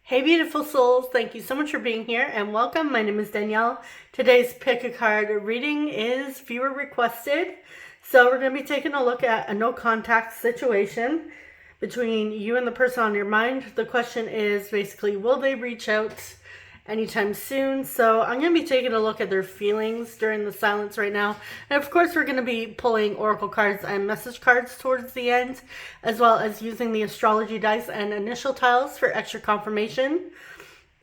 Hey beautiful souls, thank you so much for being here and welcome. My name is Danielle. Today's pick a card reading is viewer requested. So we're going to be taking a look at a no contact situation between you and the person on your mind. The question is basically, will they reach out anytime soon? So I'm going to be taking a look at their feelings during the silence right now. And of course, we're going to be pulling oracle cards and message cards towards the end, as well as using the astrology dice and initial tiles for extra confirmation.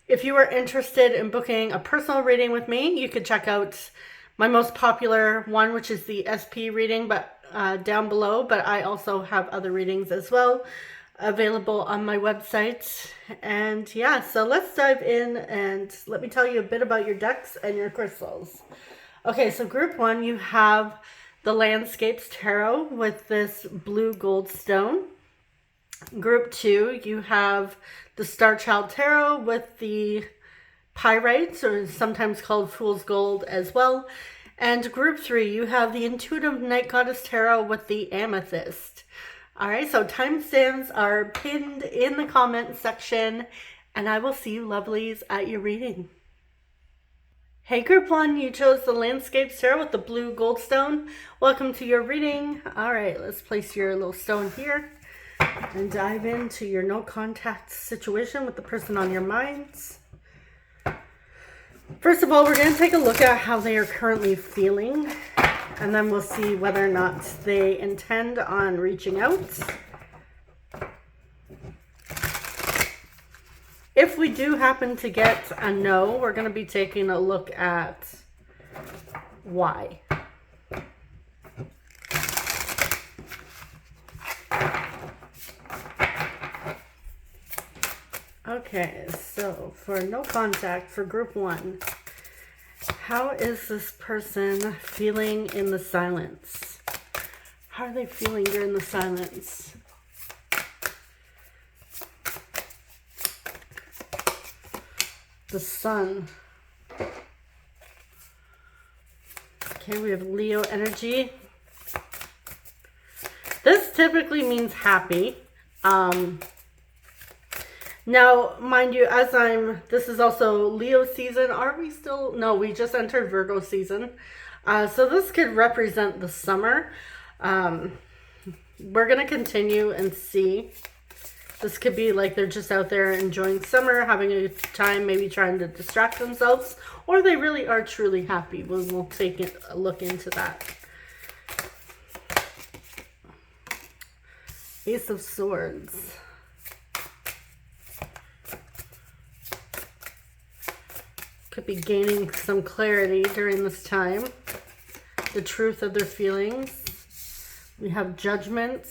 If you are interested in booking a personal reading with me, you could check out my most popular one, which is the SP reading, but down below. But I also have other readings as well available on my website. And yeah, so let's dive in and let me tell you a bit about your decks and your crystals. Okay, so group one, you have the Landscapes Tarot with this blue gold stone. Group two, you have the Star Child Tarot with the Pyrite, or sometimes called Fool's Gold as well. And group three, you have the Intuitive Night Goddess Tarot with the Amethyst. All right, so timestamps are pinned in the comment section, and I will see you lovelies at your reading. Hey group one, you chose the Landscapes Tarot with the blue gold stone. Welcome to your reading. All right, let's place your little stone here and dive into your no contact situation with the person on your minds. First of all, we're going to take a look at how they are currently feeling, and then we'll see whether or not they intend on reaching out. If we do happen to get a no, we're going to be taking a look at why. Okay, so for no contact for group one, how is this person feeling in the silence? How are they feeling during the silence? The Sun. Okay, we have Leo energy. This typically means happy. Now, mind you, this is also Leo season. Are we still? No, we just entered Virgo season. So this could represent the summer. We're going to continue and see. This could be like they're just out there enjoying summer, having a good time, maybe trying to distract themselves, or they really are truly happy. We'll take a look into that. Ace of Swords. Could be gaining some clarity during this time. The truth of their feelings. We have Judgment.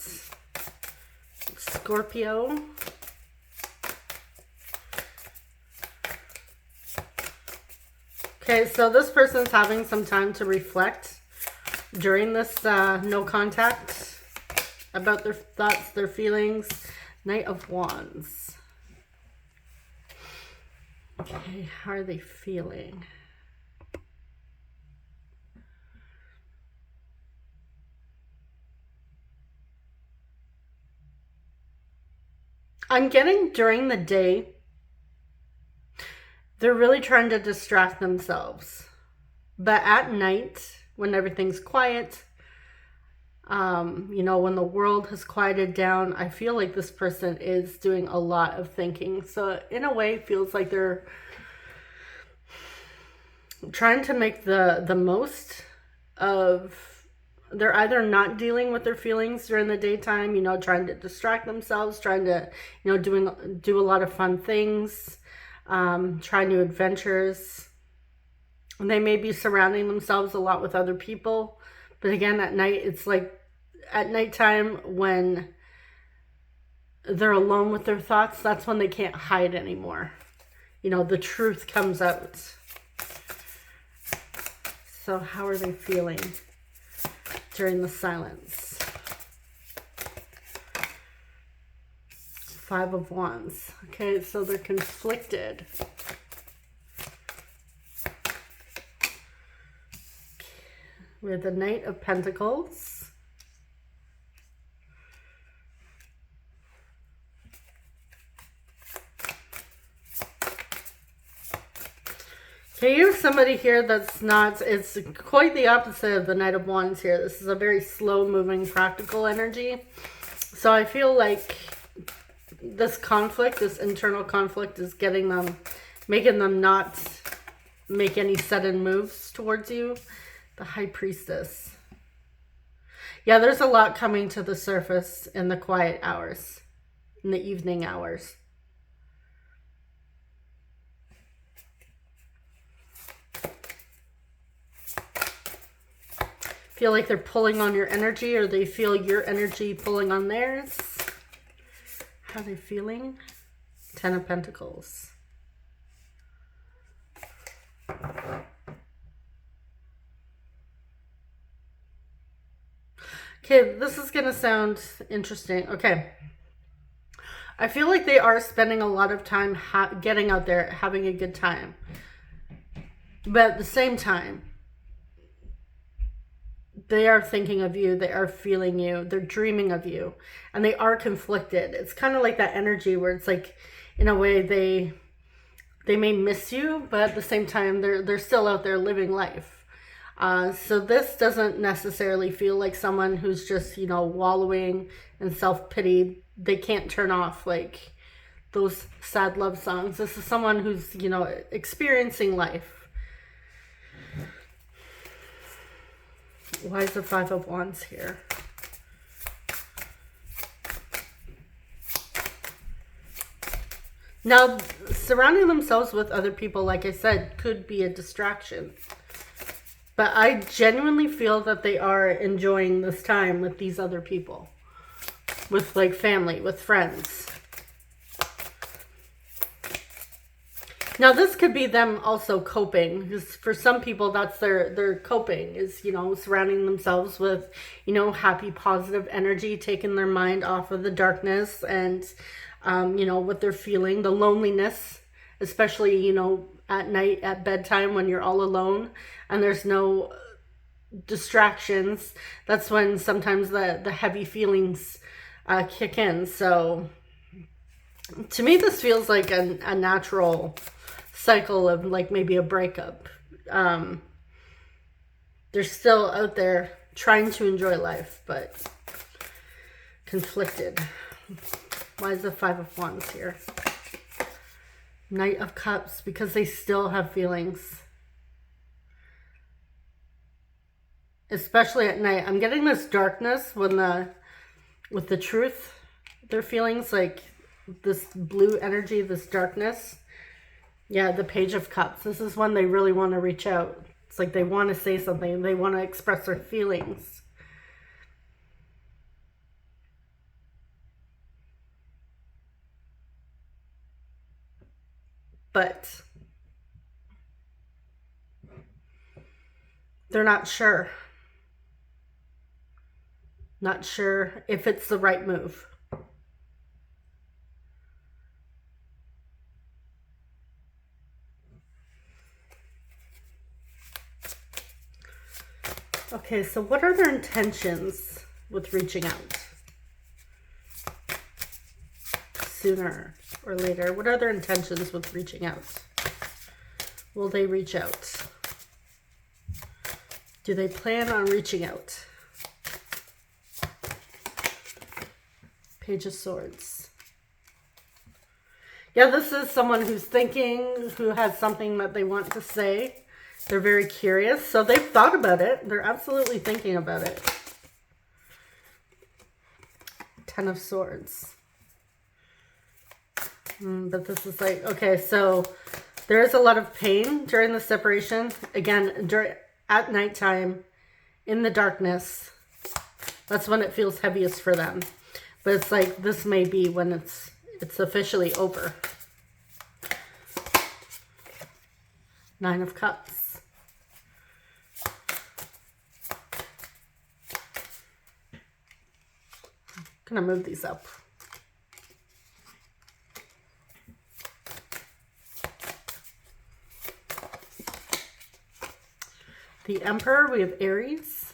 Scorpio. Okay, so this person's having some time to reflect during this no contact about their thoughts, their feelings. Knight of Wands. Okay, how are they feeling? I'm getting during the day, they're really trying to distract themselves. But at night, when everything's quiet, when the world has quieted down, I feel like this person is doing a lot of thinking. So in a way, it feels like they're trying to make the most of, they're either not dealing with their feelings during the daytime, trying to distract themselves, trying to, do a lot of fun things, try new adventures. And they may be surrounding themselves a lot with other people. But again, at night, it's like at nighttime when they're alone with their thoughts, that's when they can't hide anymore. The truth comes out. So how are they feeling during the silence? Five of Wands. Okay, so they're conflicted. We have the Knight of Pentacles. Okay, you have somebody here that's not, it's quite the opposite of the Knight of Wands here. This is a very slow moving practical energy. So I feel like this conflict, this internal conflict is getting them, making them not make any sudden moves towards you. The High Priestess. Yeah, there's a lot coming to the surface in the quiet hours, in the evening hours. Feel like they're pulling on your energy, or they feel your energy pulling on theirs. How are they feeling? 10 of Pentacles. Okay, this is going to sound interesting. Okay. I feel like they are spending a lot of time getting out there, having a good time. But at the same time, they are thinking of you, they are feeling you, they're dreaming of you, and they are conflicted. It's kind of like that energy where it's like, in a way, they may miss you, but at the same time, they're still out there living life. So this doesn't necessarily feel like someone who's just, you know, wallowing in self-pity. They can't turn off like those sad love songs. This is someone who's, you know, experiencing life. Why is the Five of Wands here? Now, surrounding themselves with other people, like I said, could be a distraction. But I genuinely feel that they are enjoying this time with these other people. With like family, with friends. Now, this could be them also coping, because for some people, that's their coping, is, you know, surrounding themselves with, you know, happy, positive energy, taking their mind off of the darkness and, you know, what they're feeling, the loneliness, especially, you know, at night, at bedtime, when you're all alone and there's no distractions. That's when sometimes the heavy feelings kick in. So, to me, this feels like a natural cycle of like maybe a breakup. They're still out there trying to enjoy life, but conflicted. Why is the Five of Wands here? Knight of Cups, because they still have feelings. Especially at night. I'm getting this darkness when with the truth, their feelings, like this blue energy, this darkness. Yeah, the Page of Cups. This is when they really want to reach out. It's like they want to say something. They want to express their feelings. But they're not sure. Not sure if it's the right move. Okay, so what are their intentions with reaching out? Sooner or later, what are their intentions with reaching out? Will they reach out? Do they plan on reaching out? Page of Swords. Yeah, this is someone who's thinking, who has something that they want to say. They're very curious, so they've thought about it. They're absolutely thinking about it. Ten of Swords. But this is like, okay, so there is a lot of pain during the separation. Again, at nighttime, in the darkness, that's when it feels heaviest for them. But it's like, this may be when it's officially over. Nine of Cups. I'm gonna move these up. The Emperor, we have Aries.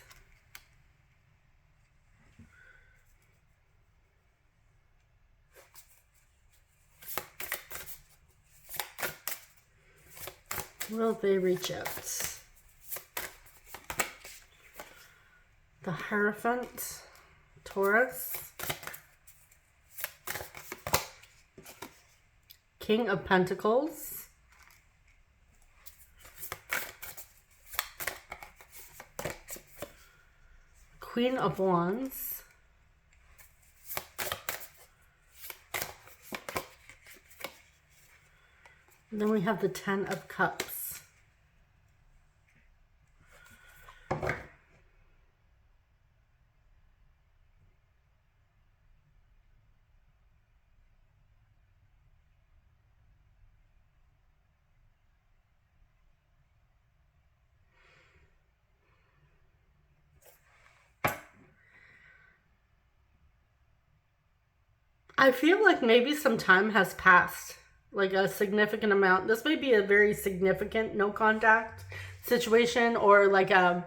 Will they reach out? The Hierophant, Taurus, King of Pentacles, Queen of Wands, and then we have the Ten of Cups. I feel like maybe some time has passed, like a significant amount. This may be a very significant no contact situation, or like a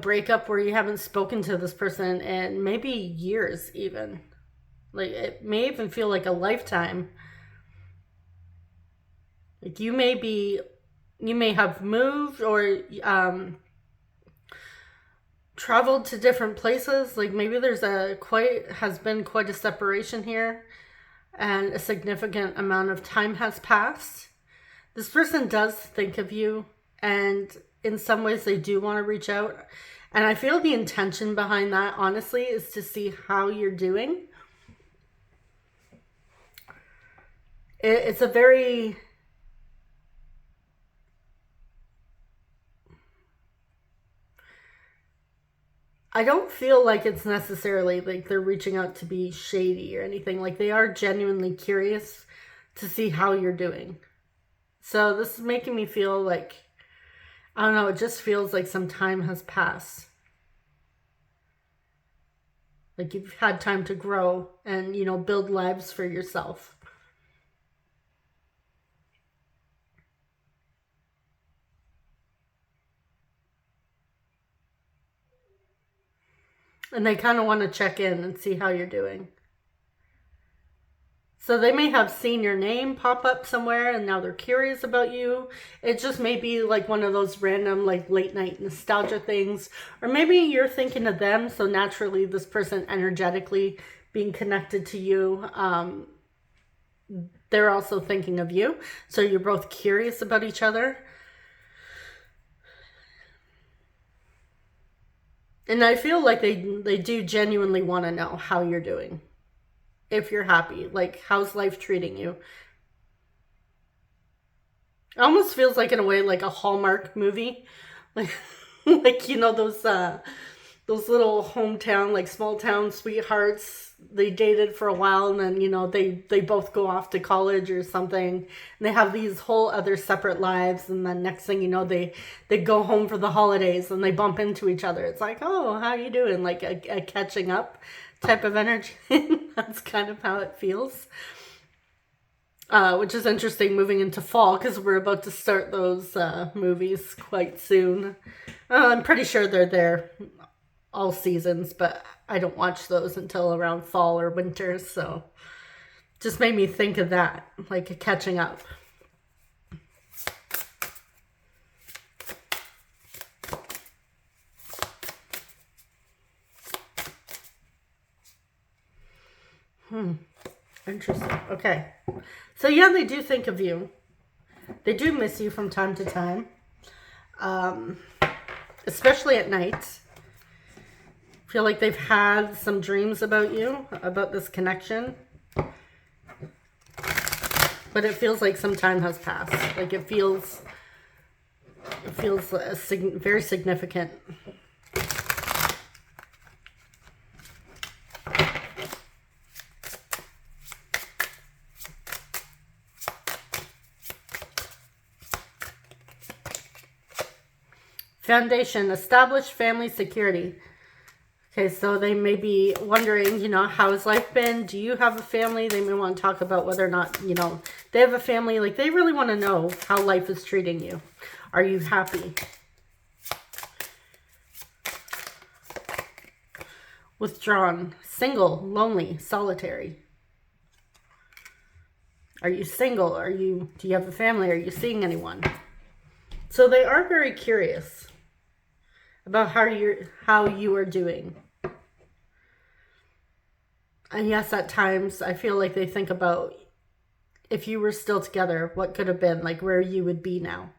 breakup where you haven't spoken to this person in maybe years even. Like it may even feel like a lifetime. Like you may have moved or traveled to different places. Like maybe there's has been quite a separation here, and a significant amount of time has passed. This person does think of you, and in some ways they do want to reach out. And I feel the intention behind that, honestly, is to see how you're doing. It's a very... I don't feel like it's necessarily like they're reaching out to be shady or anything. Like they are genuinely curious to see how you're doing. So this is making me feel like, I don't know, it just feels like some time has passed. Like you've had time to grow and, you know, build lives for yourself. And they kind of want to check in and see how you're doing. So they may have seen your name pop up somewhere and now they're curious about you. It just may be like one of those random like late night nostalgia things. Or maybe you're thinking of them. So naturally this person energetically being connected to you, they're also thinking of you. So you're both curious about each other. And I feel like they do genuinely want to know how you're doing. If you're happy. Like, how's life treating you? It almost feels like, in a way, like a Hallmark movie. Like you know, those little hometown, like small town sweethearts. They dated for a while and then, you know, they both go off to college or something. And they have these whole other separate lives. And then next thing you know, they go home for the holidays and they bump into each other. It's like, oh, how you doing? Like a catching up type of energy. That's kind of how it feels. Which is interesting moving into fall because we're about to start those movies quite soon. I'm pretty sure they're there all seasons, but I don't watch those until around fall or winter, so just made me think of that, like a catching up. Interesting. Okay. So yeah, they do think of you. They do miss you from time to time. Especially at night. Feel like they've had some dreams about you, about this connection. But it feels like some time has passed. Like it feels very significant. Foundation, established family security. Okay, so they may be wondering, you know, how has life been? Do you have a family? They may want to talk about whether or not, you know, they have a family. Like, they really want to know how life is treating you. Are you happy? Withdrawn, single, lonely, solitary. Are you single? Do you have a family? Are you seeing anyone? So they are very curious about how you are doing. And yes, at times I feel like they think about if you were still together, what could have been, like where you would be now.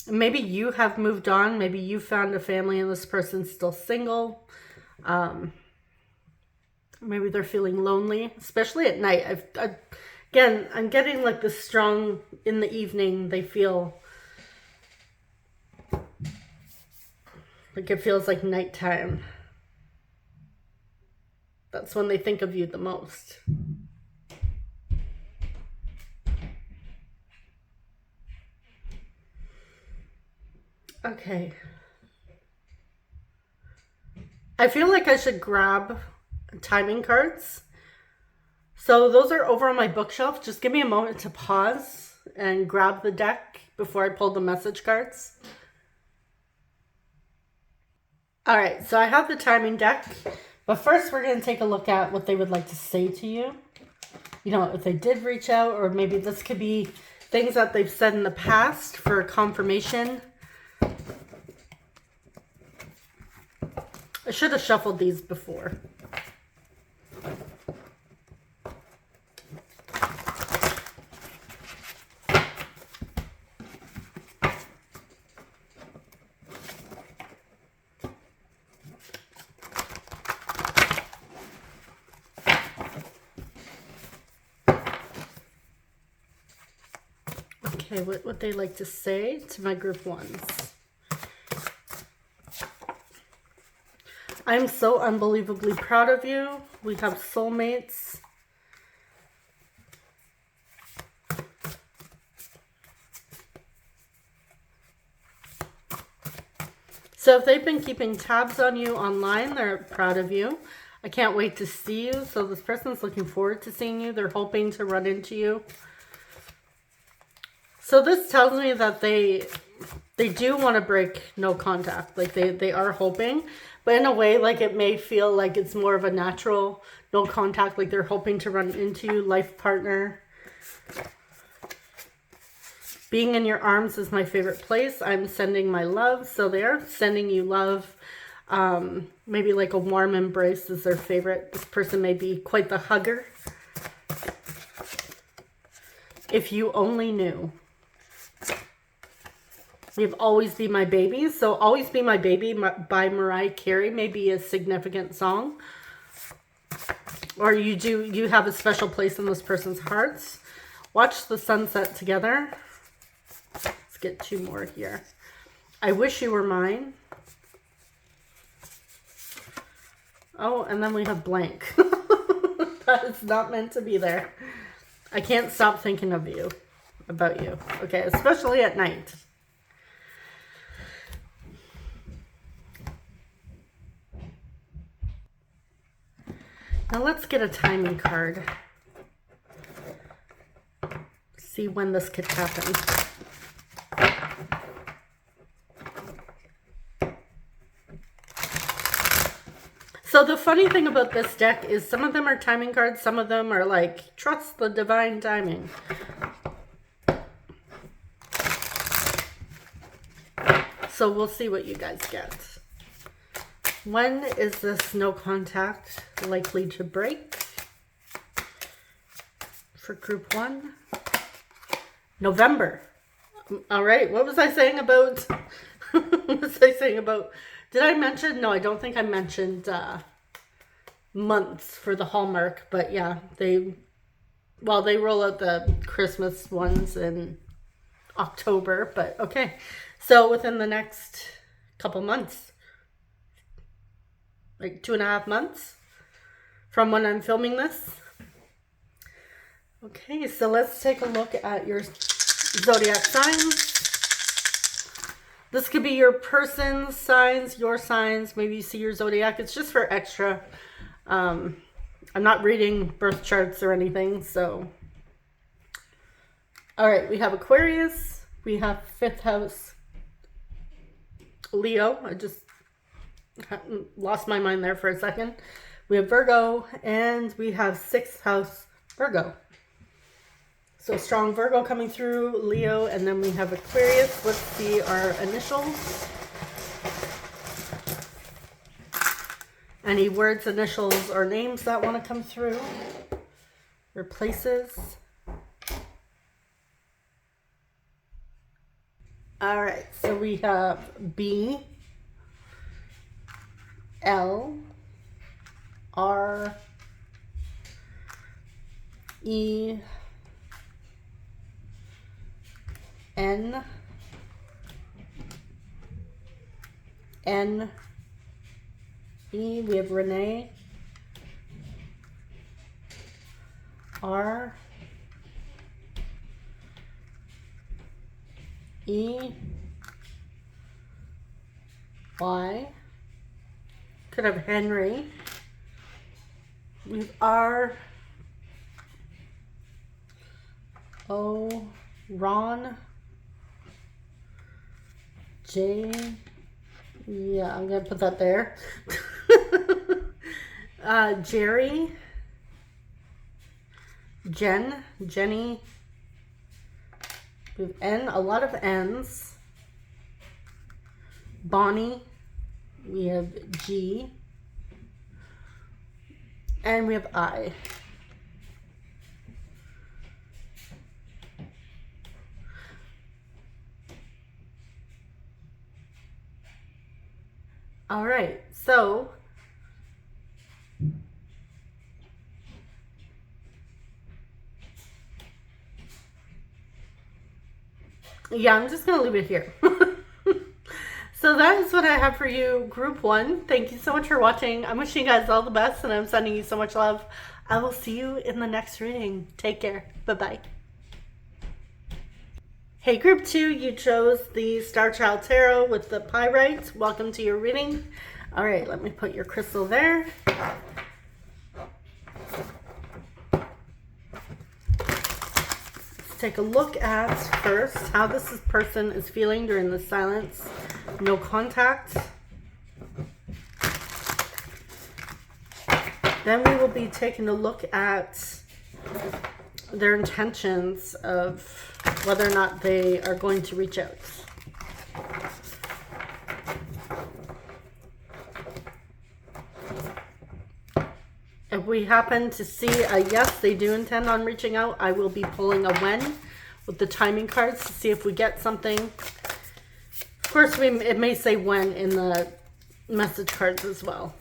Maybe you have moved on. Maybe you found a family and this person's still single. Maybe they're feeling lonely, especially at night. Again, I'm getting like this strong in the evening. They feel like it feels like nighttime. That's when they think of you the most. Okay. I feel like I should grab timing cards. So those are over on my bookshelf. Just give me a moment to pause and grab the deck before I pull the message cards. All right, so I have the timing deck. But first we're going to take a look at what they would like to say to you. You know, if they did reach out, or maybe this could be things that they've said in the past for confirmation. I should have shuffled these before. Okay, what would they like to say to my group ones? I'm so unbelievably proud of you. We have soulmates. So if they've been keeping tabs on you online, they're proud of you. I can't wait to see you. So this person's looking forward to seeing you. They're hoping to run into you. So this tells me that they do want to break no contact. Like they are hoping. But in a way, like it may feel like it's more of a natural no contact, like they're hoping to run into you, life partner. Being in your arms is my favorite place. I'm sending my love. So they are sending you love. Maybe like a warm embrace is their favorite. This person may be quite the hugger. If you only knew. You've Always Be My Baby. So Always Be My Baby by Mariah Carey may be a significant song. Or you have a special place in this person's hearts. Watch the sunset together. Let's get two more here. I Wish You Were Mine. Oh, and then we have blank. That is not meant to be there. I can't stop thinking of you, about you. Okay, especially at night. Now let's get a timing card. See when this could happen. So the funny thing about this deck is some of them are timing cards, some of them are like, trust the divine timing. So we'll see what you guys get. When is this no contact likely to break? For group one. November. All right. What was I saying about? What was I saying about? Did I mention? No, I don't think I mentioned months for the Hallmark. But yeah, they roll out the Christmas ones in October. But okay. So within the next couple months. Like 2.5 months from when I'm filming this. Okay, so let's take a look at your zodiac signs. This could be your person's signs, your signs. Maybe you see your zodiac. It's just for extra. I'm not reading birth charts or anything, so. All right, we have Aquarius. We have 5th house Leo. I just lost my mind there for a second. We have Virgo, and we have 6th house Virgo. So strong Virgo coming through, Leo, and then we have Aquarius. Let's see our initials. Any words, initials, or names that want to come through, or places. All right, so we have B, L, R, E, N, N, E, we have Renee, R, E, Y, could have Henry, we have R, O, Ron, J, yeah, I'm gonna put that there. Jerry, Jen, Jenny, we have N, a lot of N's, Bonnie, we have G, and we have I. All right, so yeah, I'm just gonna leave it here. So that is what I have for you, group 1. Thank you so much for watching. I'm wishing you guys all the best, and I'm sending you so much love. I will see you in the next reading. Take care. Bye-bye. Hey, group 2, you chose the Star Child Tarot with the Pyrite. Welcome to your reading. All right, let me put your crystal there. Let's take a look at first how this person is feeling during the silence. No contact. Then we will be taking a look at their intentions of whether or not they are going to reach out. If we happen to see a yes, they do intend on reaching out, I will be pulling a when with the timing cards to see if we get something. Of course, it may say when in the message cards as well.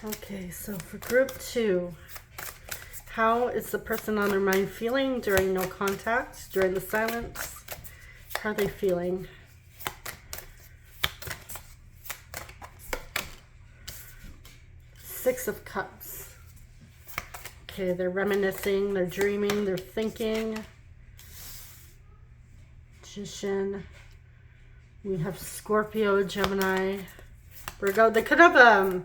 Okay, so for group 2, how is the person on their mind feeling during no contact, during the silence? How are they feeling? Six of Cups. Okay, they're reminiscing, they're dreaming, they're thinking. Magician. We have Scorpio, Gemini, Virgo. They could have a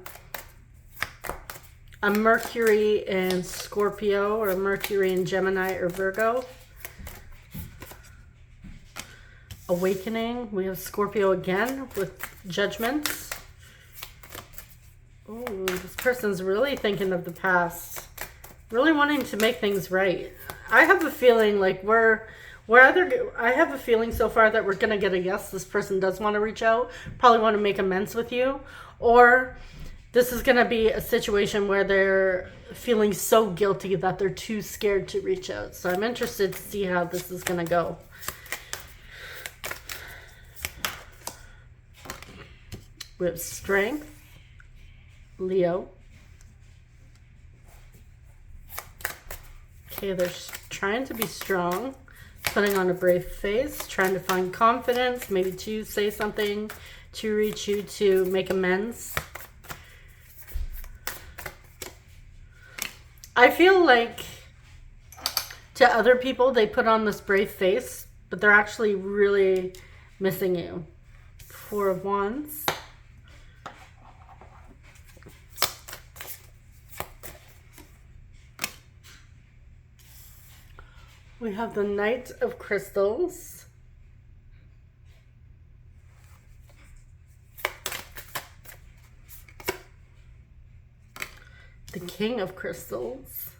Mercury in Scorpio or a Mercury in Gemini or Virgo. Awakening. We have Scorpio again with Judgment. Oh, this person's really thinking of the past. Really wanting to make things right. I have a feeling like I have a feeling so far that we're going to get a yes. This person does want to reach out. Probably want to make amends with you. Or this is going to be a situation where they're feeling so guilty that they're too scared to reach out. So I'm interested to see how this is going to go. We have Strength, Leo. Okay, they're trying to be strong, putting on a brave face, trying to find confidence, maybe to say something, to reach you, to make amends. I feel like to other people, they put on this brave face, but they're actually really missing you. Four of Wands. We have the Knight of Crystals. The King of Crystals.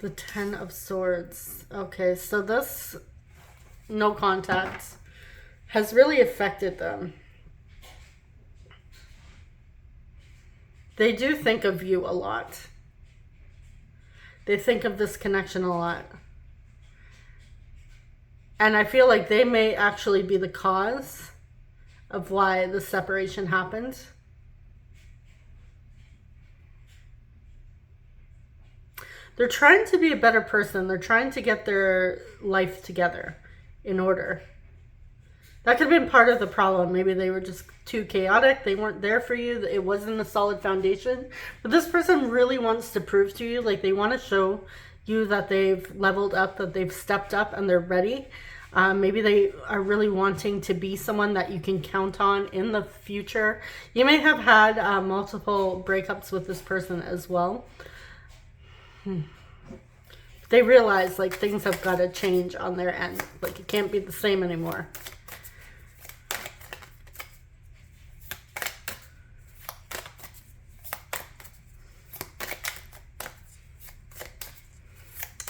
The Ten of Swords. Okay, so this no contact has really affected them. They do think of you a lot. They think of this connection a lot. And I feel like they may actually be the cause of why the separation happened. They're trying to be a better person. They're trying to get their life together in order. That could have been part of the problem. Maybe they were just too chaotic. They weren't there for you. It wasn't a solid foundation. But this person really wants to prove to you, like they want to show you that they've leveled up, that they've stepped up and they're ready. Maybe they are really wanting to be someone that you can count on in the future. You may have had multiple breakups with this person as well. They realize like things have got to change on their end. Like it can't be the same anymore.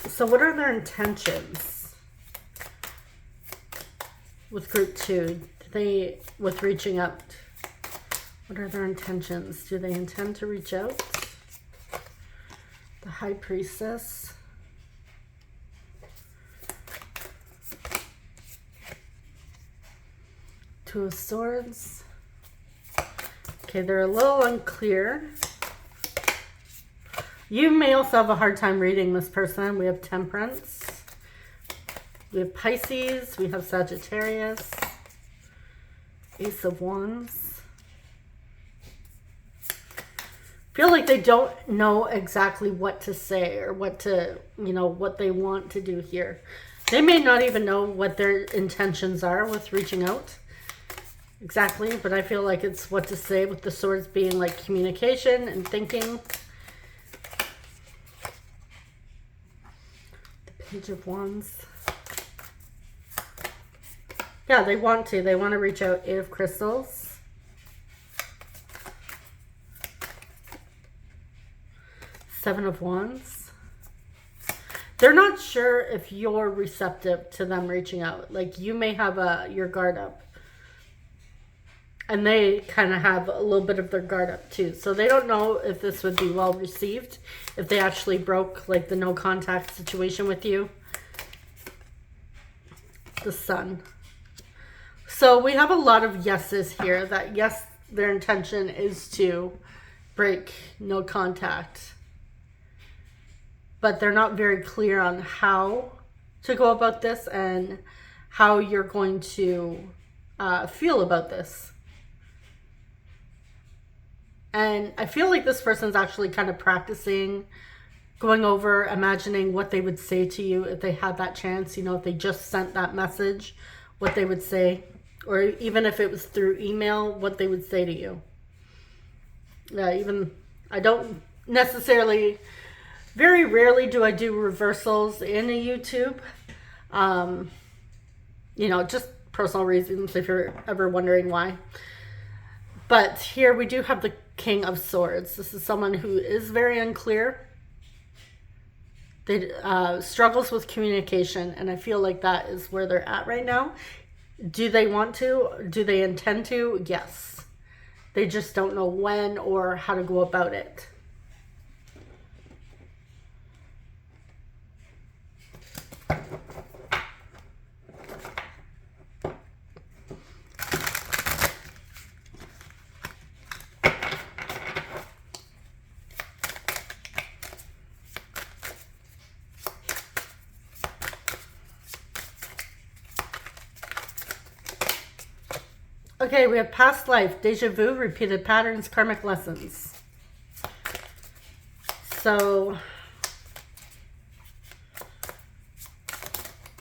So what are their intentions with group 2? With reaching out? What are their intentions? Do they intend to reach out? The High Priestess. Two of Swords. Okay, they're a little unclear. You may also have a hard time reading this person. We have Temperance. We have Pisces. We have Sagittarius. Ace of Wands. Feel like they don't know exactly what to say or what to, what they want to do here. They may not even know what their intentions are with reaching out exactly, but I feel like it's what to say, with the swords being like communication and thinking. Page of Wands. Yeah, they want to. They want to reach out. Eight of Crystals. Seven of Wands. They're not sure if you're receptive to them reaching out. Like you may have your guard up. And they kind of have a little bit of their guard up too. So they don't know if this would be well received, if they actually broke like the no contact situation with you. The Sun. So we have a lot of yeses here, that yes, their intention is to break no contact. But they're not very clear on how to go about this and how you're going to feel about this. And I feel like this person's actually kind of practicing, going over, imagining what they would say to you if they had that chance, if they just sent that message, what they would say, or even if it was through email, what they would say to you. I don't necessarily, very rarely do I do reversals in a YouTube. Just personal reasons if you're ever wondering why. But here we do have the King of Swords. This is someone who is very unclear. They struggles with communication, and I feel like that is where they're at right now. Do they want to? Do they intend to? Yes. They just don't know when or how to go about it. Okay, we have past life, deja vu, repeated patterns, karmic lessons. So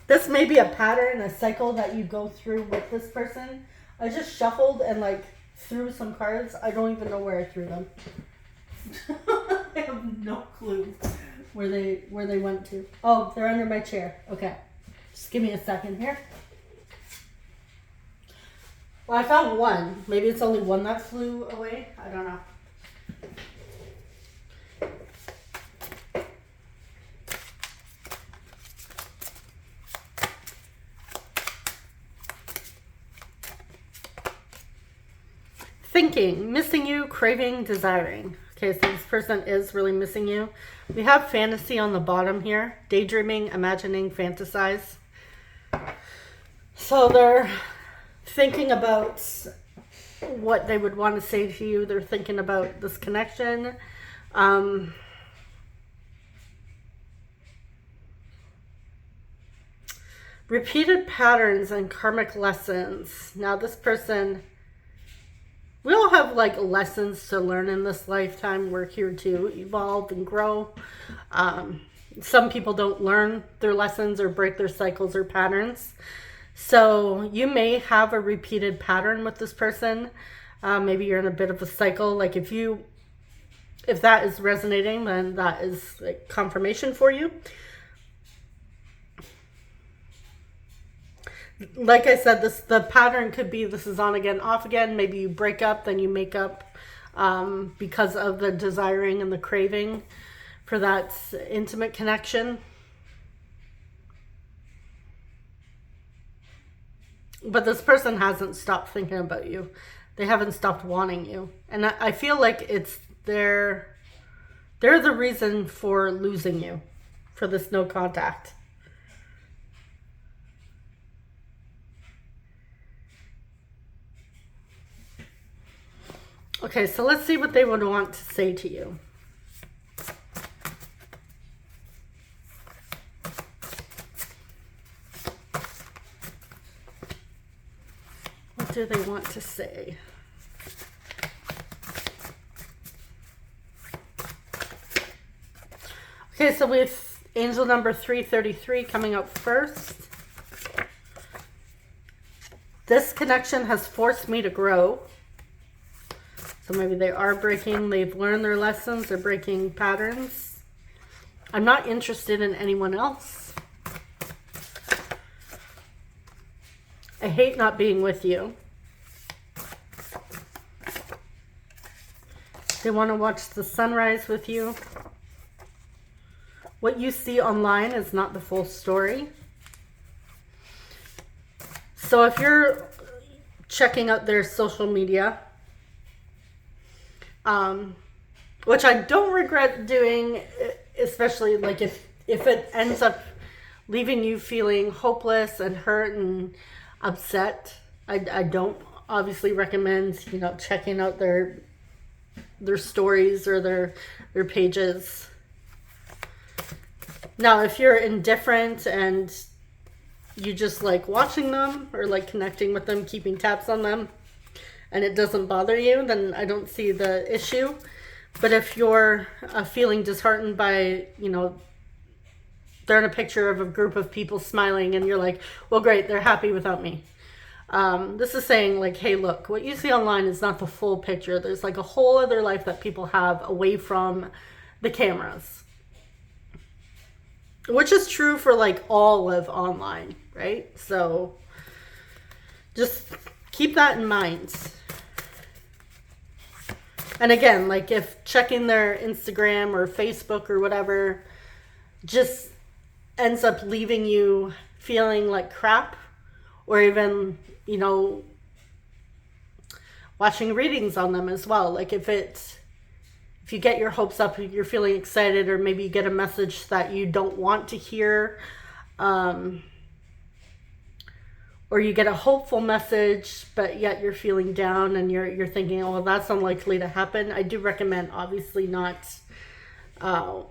this may be a pattern, a cycle that you go through with this person. I just shuffled and threw some cards. I don't even know where I threw them. I have no clue where they went to. Oh, they're under my chair. Okay, just give me a second here. Well, I found one. Maybe it's only one that flew away. I don't know. Thinking, missing you, craving, desiring. Okay, so this person is really missing you. We have fantasy on the bottom here. Daydreaming, imagining, fantasize. So they're thinking about what they would want to say to you. They're thinking about this connection. Repeated patterns and karmic lessons. Now this person, we all have like lessons to learn in this lifetime. We're here to evolve and grow. Some people don't learn their lessons or break their cycles or patterns. So you may have a repeated pattern with this person. Maybe you're in a bit of a cycle. Like if that is resonating, then that is like confirmation for you. Like I said, the pattern could be this is on again, off again. Maybe you break up, then you make up because of the desiring and the craving for that intimate connection. But this person hasn't stopped thinking about you. They haven't stopped wanting you. And I feel like they're the reason for losing you, for this no contact. Okay, so let's see what they would want to say to you. What do they want to say? Okay, so we have angel number 333 coming up first. This connection has forced me to grow. So maybe they are breaking, they've learned their lessons, they're breaking patterns. I'm not interested in anyone else. I hate not being with you. They want to watch the sunrise with you. What you see online is not the full story. So if you're checking out their social media, which I don't regret doing, especially like if it ends up leaving you feeling hopeless and hurt and upset, I don't obviously recommend, checking out their stories or their pages. Now, if you're indifferent and you just like watching them or like connecting with them, keeping tabs on them, and it doesn't bother you, then I don't see the issue. But if you're feeling disheartened by, they're in a picture of a group of people smiling and you're like, well, great, they're happy without me. This is saying like, hey, look, what you see online is not the full picture. There's like a whole other life that people have away from the cameras. Which is true for like all of online, right? So just keep that in mind. And again, like if checking their Instagram or Facebook or whatever just ends up leaving you feeling like crap, or even, watching readings on them as well. Like if you get your hopes up, you're feeling excited, or maybe you get a message that you don't want to hear, or you get a hopeful message, but yet you're feeling down and you're thinking, oh, well, that's unlikely to happen. I do recommend obviously not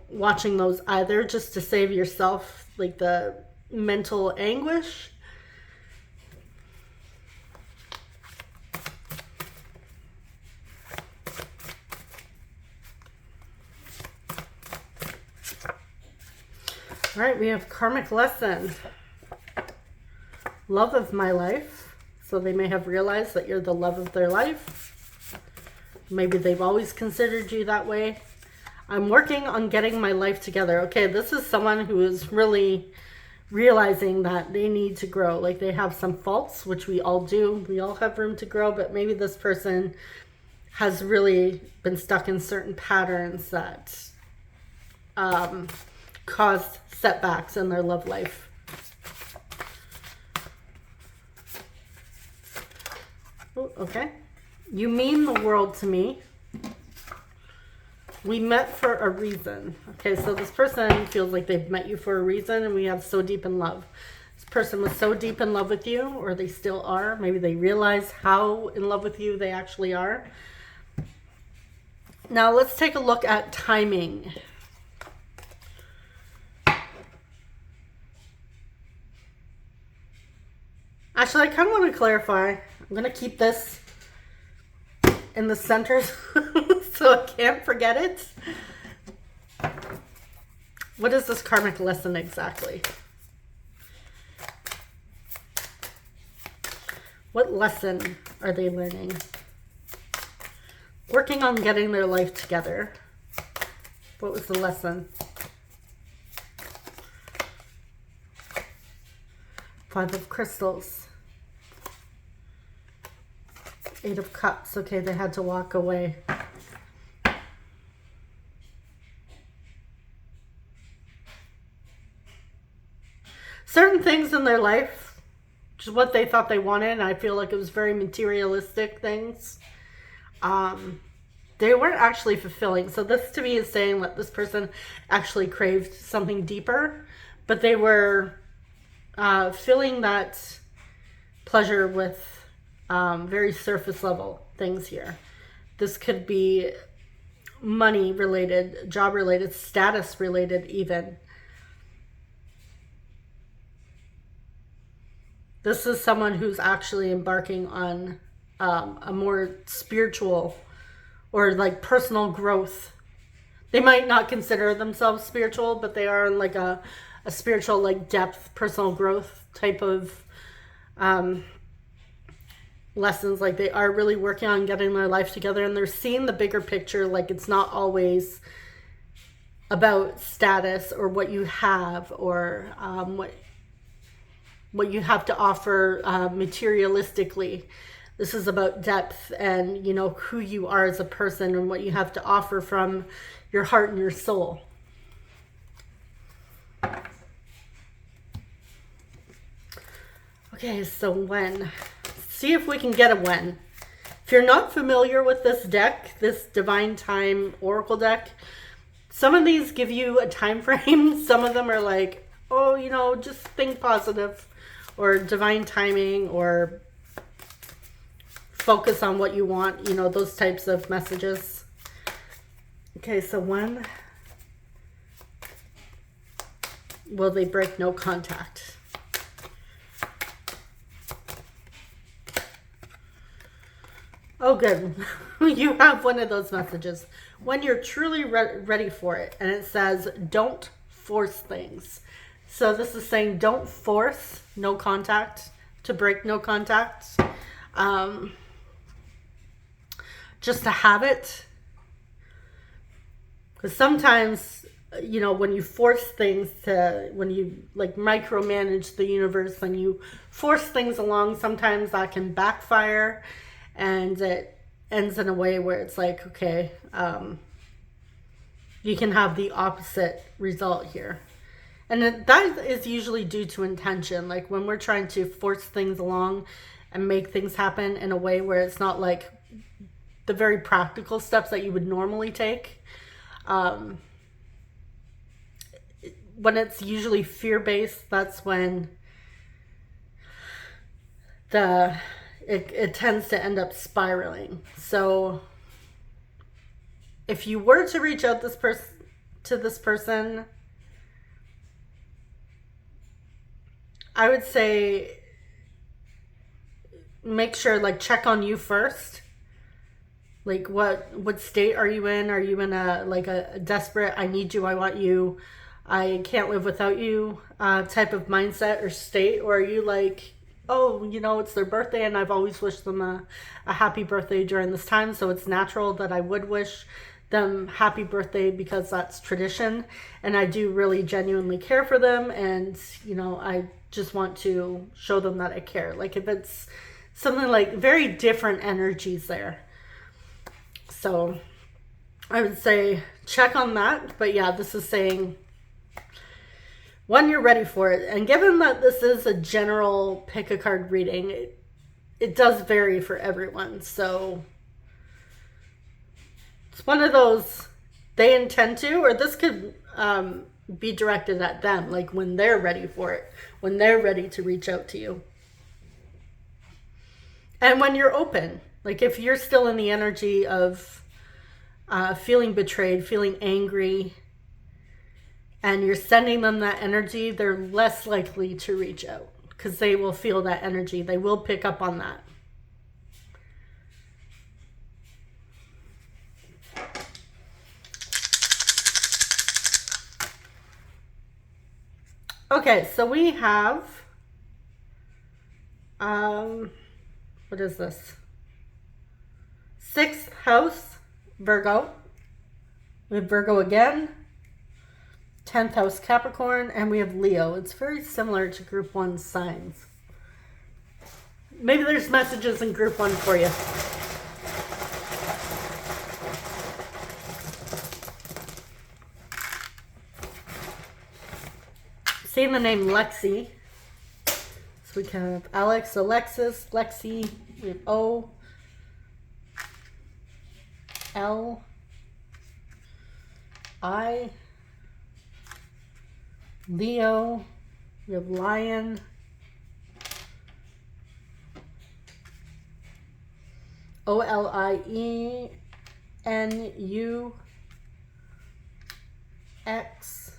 watching those either, just to save yourself like the mental anguish. All right, we have karmic lesson. Love of my life. So they may have realized that you're the love of their life. Maybe they've always considered you that way. I'm working on getting my life together. Okay, this is someone who is really realizing that they need to grow. Like they have some faults, which we all do. We all have room to grow, but maybe this person has really been stuck in certain patterns that caused setbacks in their love life. Oh, okay. You mean the world to me. We met for a reason. Okay, so this person feels like they've met you for a reason, and we have so deep in love. This person was so deep in love with you, or they still are. Maybe they realize how in love with you they actually are. Now let's take a look at timing. Actually, I kind of want to clarify. I'm going to keep this in the center so I can't forget it. What is this karmic lesson exactly? What lesson are they learning? Working on getting their life together. What was the lesson? Five of Crystals. Eight of Cups. Okay, they had to walk away. Certain things in their life, just what they thought they wanted, and I feel like it was very materialistic things. They weren't actually fulfilling. So this to me is saying that this person actually craved something deeper, but they were feeling that pleasure with very surface level things here. This could be money related, job related, status related even. This is someone who's actually embarking on a more spiritual or like personal growth. They might not consider themselves spiritual, but they are in like a spiritual like depth, personal growth type of lessons. Like they are really working on getting their life together, and they're seeing the bigger picture. Like it's not always about status or what you have or what you have to offer materialistically. This is about depth and, you know, who you are as a person and what you have to offer from your heart and your soul. Okay, so when. See if we can get a when. If you're not familiar with this deck, this Divine Time Oracle deck, some of these give you a time frame. Some of them are like, oh, you know, just think positive, or divine timing, or focus on what you want, you know, those types of messages. Okay, so when will they break no contact? Oh, good. You have one of those messages. When you're truly ready for it, and it says, don't force things. So this is saying don't force no contact, to break no contact. Just to have it. Because sometimes, you know, when you force things to, when you like micromanage the universe and you force things along, sometimes that can backfire, and it ends in a way where it's like, okay, you can have the opposite result here. And that is usually due to intention. Like when we're trying to force things along and make things happen in a way where it's not like the very practical steps that you would normally take. When it's usually fear-based, that's when it tends to end up spiraling. So if you were to reach out to this person, I would say make sure, like, check on you first. Like, what state are you in? Are you in a desperate, I need you, I want you, I can't live without you type of mindset or state? Or are you like, oh, you know, it's their birthday and I've always wished them a happy birthday during this time, so it's natural that I would wish them happy birthday because that's tradition, and I do really genuinely care for them, and, you know, I just want to show them that I care. Like if it's something like very different energies there. So I would say check on that. But yeah, this is saying when you're ready for it. And given that this is a general pick a card reading, it does vary for everyone. So It's one of those they intend to, or this could be directed at them, like when they're ready for it, when they're ready to reach out to you. And when you're open, like if you're still in the energy of feeling betrayed, feeling angry, and you're sending them that energy, they're less likely to reach out because they will feel that energy. They will pick up on that. Okay, so we have, what is this? 6th house, Virgo. We have Virgo again. 10th house, Capricorn, and we have Leo. It's very similar to group 1 signs. Maybe there's messages in group 1 for you. Seeing the name Lexi. So we have Alex, Alexis, Lexi. We have O, L, I, Leo. We have Lion, OLIENU, X,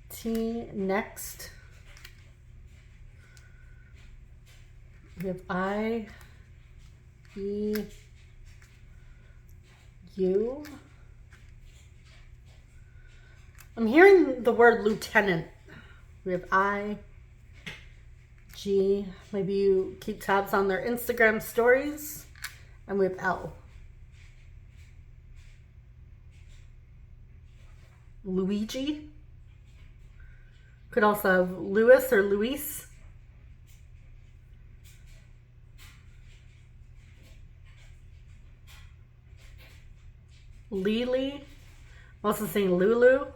T, next. We have I, E, U. I'm hearing the word lieutenant. We have I, G. Maybe you keep tabs on their Instagram stories. And we have L. Luigi. Could also have Louis or Luis. Lily. I'm also seeing Lulu.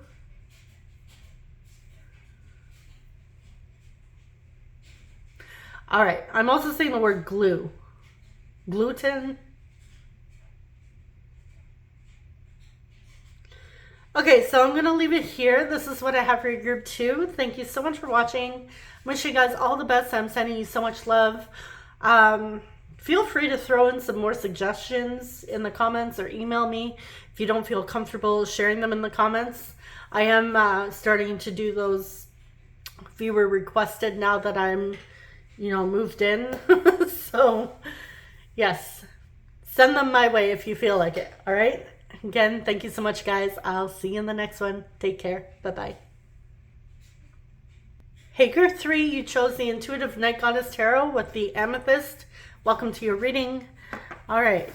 All right. I'm also seeing the word glue. Gluten. Okay, so I'm going to leave it here. This is what I have for your group 2. Thank you so much for watching. I wish you guys all the best. I'm sending you so much love. Feel free to throw in some more suggestions in the comments or email me if you don't feel comfortable sharing them in the comments. I am starting to do those viewer requested now that I'm, moved in. So, yes, send them my way if you feel like it. All right. Again, thank you so much, guys. I'll see you in the next one. Take care. Bye-bye. Hey, group 3, you chose the Intuitive Night Goddess Tarot with the Amethyst. Welcome to your reading. All right.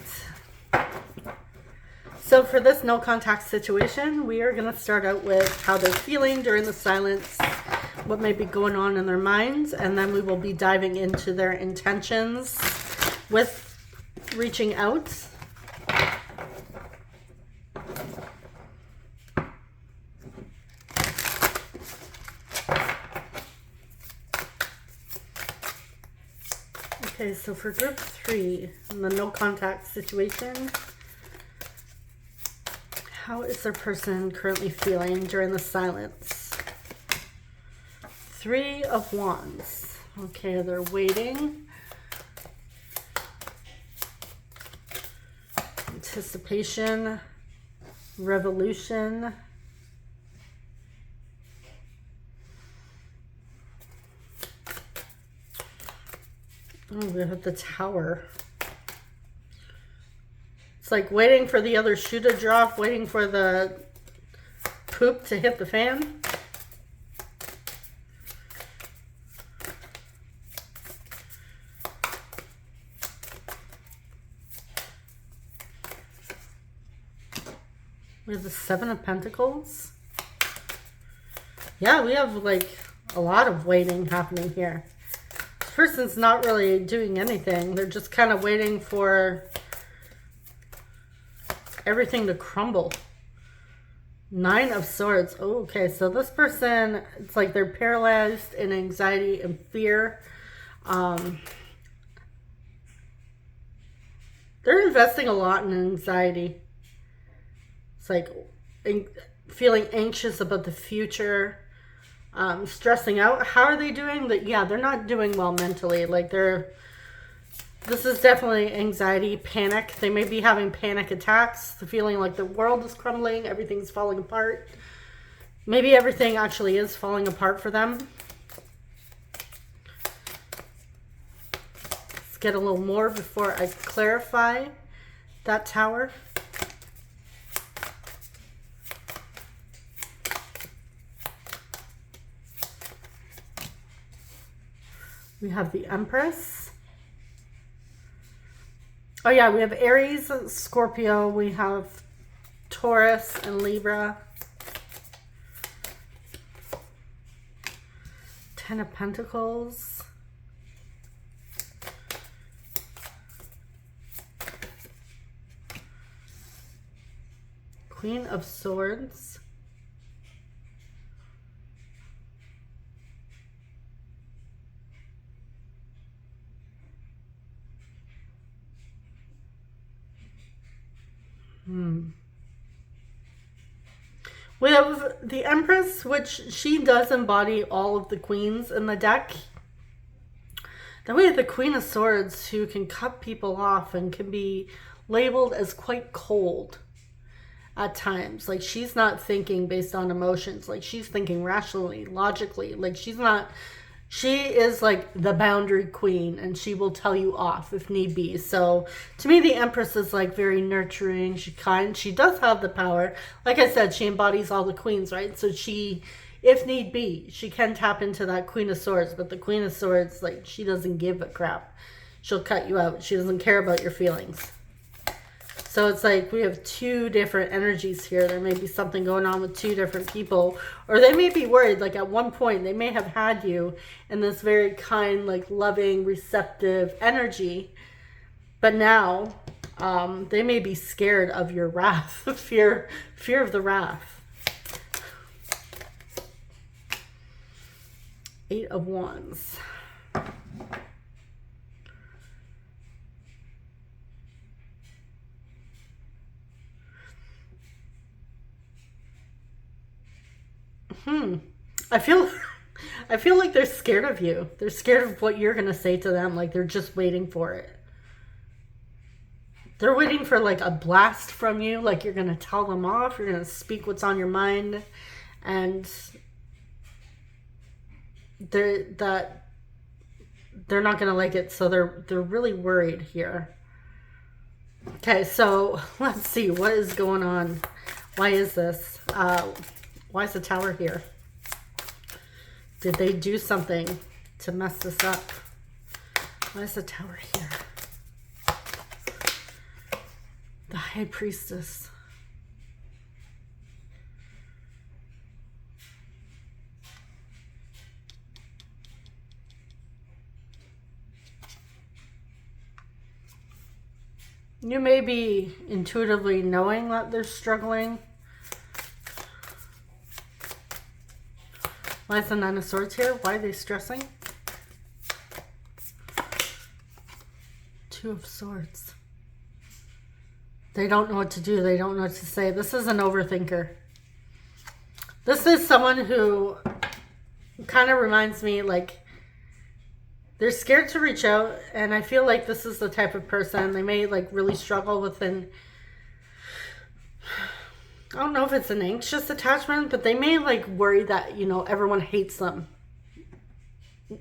So for this no contact situation, we are going to start out with how they're feeling during the silence, what may be going on in their minds, and then we will be diving into their intentions with reaching out. Okay, so for group 3, in the no contact situation, how is their person currently feeling during the silence? 3 of Wands. Okay, they're waiting. Anticipation. Revolution. Oh, we have the Tower. It's like waiting for the other shoe to drop, waiting for the poop to hit the fan. We have the 7 of Pentacles. Yeah, we have like a lot of waiting happening here. This person's not really doing anything. They're just kind of waiting for everything to crumble. 9 of Swords. Oh, okay, so this person, it's like they're paralyzed in anxiety and fear. They're investing a lot in anxiety. It's like feeling anxious about the future, stressing out. How are they doing? Yeah, they're not doing well mentally. Like this is definitely anxiety, panic. They may be having panic attacks, the feeling like the world is crumbling, everything's falling apart. Maybe everything actually is falling apart for them. Let's get a little more before I clarify that Tower. We have the Empress. Oh yeah, we have Aries, Scorpio. We have Taurus and Libra. Ten of Pentacles. Queen of Swords. We have the Empress, which she does embody all of the queens in the deck. Then we have the Queen of Swords, who can cut people off and can be labeled as quite cold at times. Like, she's not thinking based on emotions. Like, she's thinking rationally, logically. Like, she is like the boundary queen, and she will tell you off if need be. So to me, the Empress is like very nurturing. She does have the power. Like I said, she embodies all the queens, right? So if need be, she can tap into that Queen of Swords. But the Queen of Swords, like, she doesn't give a crap. She'll cut you out. She doesn't care about your feelings. So it's like we have two different energies here. There may be something going on with two different people. Or they may be worried. Like, at one point, they may have had you in this very kind, like, loving, receptive energy. But now, they may be scared of your wrath. fear of the wrath. Eight of Wands. I feel like they're scared of you. They're scared of what you're going to say to them. Like, they're just waiting for it. They're waiting for, like, a blast from you. Like, you're going to tell them off. You're going to speak what's on your mind. And they're not going to like it. So they're really worried here. Okay, so let's see. What is going on? Why is this? Why is the Tower here? Did they do something to mess this up? Why is the Tower here? The High Priestess. You may be intuitively knowing that they're struggling. Why is the Nine of Swords here? Why are they stressing? Two of Swords. They don't know what to do. They don't know what to say. This is an overthinker. This is someone who kind of reminds me, like, they're scared to reach out. And I feel like this is the type of person, they may, like, really struggle with I don't know if it's an anxious attachment, but they may, like, worry that, you know, everyone hates them.